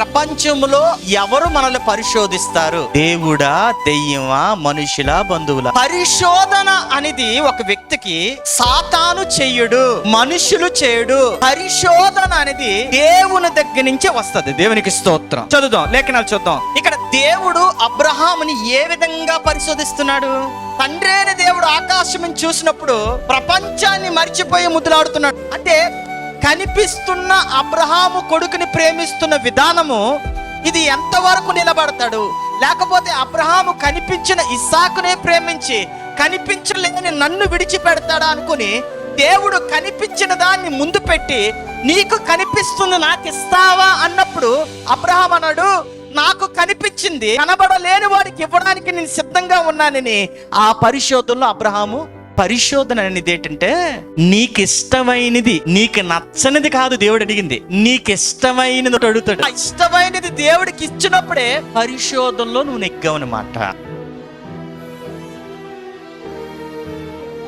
ప్రపంచంలో ఎవరు మనల్ని పరిశోధిస్తారు? దేవుడా, దెయ్యమా, మనుషుల, బంధువుల? పరిశోధన అనేది ఒక వ్యక్తికి సాతాను చెయ్యడు, మనుషులు చేయడు. పరిశోధన అనేది దేవుని దగ్గర నుంచే వస్తది. దేవునికి స్తోత్రం. చదువుదాం, లేఖనాలు చూద్దాం. ఇక్కడ దేవుడు అబ్రహాముని ఏ విధంగా పరిశోధిస్తున్నాడు? తండ్రి అయిన దేవుడు ఆకాశం చూసినప్పుడు ప్రపంచాన్ని మర్చిపోయి ముద్దులాడుతున్నాడు. అంటే కనిపిస్తున్న అబ్రహాము కొడుకుని ప్రేమిస్తున్న విధానము ఇది ఎంతవరకు నిలబడతాడు? లేకపోతే అబ్రహాము కనిపించిన ఇస్సాకునే ప్రేమించి కనిపించలేని నన్ను విడిచిపెడతాడా అనుకుని దేవుడు కనిపించిన దాన్ని ముందు పెట్టి నీకు కనిపిస్తుంది నాకు ఇస్తావా అన్నప్పుడు అబ్రహాం అన్నాడు, నాకు కనిపించింది కనబడలేని వాడికి ఇవ్వడానికి నేను సిద్ధంగా ఉన్నానని. ఆ పరిశోధనలో అబ్రహాము పరిశోధన అనేది ఏంటంటే, నీకు ఇష్టమైనది, నీకు నచ్చనిది కాదు దేవుడు అడిగింది, నీకు ఇష్టమైనది అడుగుతాడు. ఇష్టమైనది దేవుడికి ఇచ్చినప్పుడే పరిశోధనలో నువ్వు నెగ్గావన్నమాట.